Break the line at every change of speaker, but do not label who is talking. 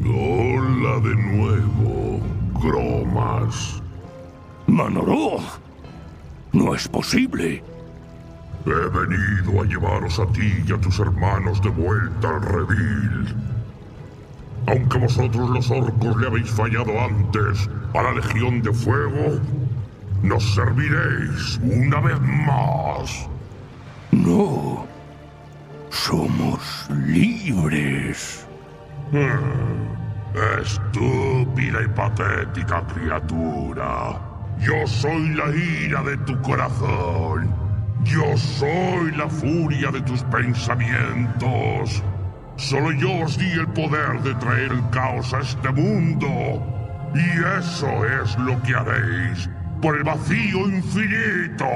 Hola de nuevo, Cromas.
¡Manoroth! ¡No es posible!
He venido a llevaros a ti y a tus hermanos de vuelta al redil. Aunque vosotros los orcos le habéis fallado antes a la Legión de Fuego, nos serviréis una vez más.
No. Somos libres.
Estúpida y patética criatura. Yo soy la ira de tu corazón. Yo soy la furia de tus pensamientos. Solo yo os di el poder de traer el caos a este mundo. Y eso es lo que haréis por el vacío infinito.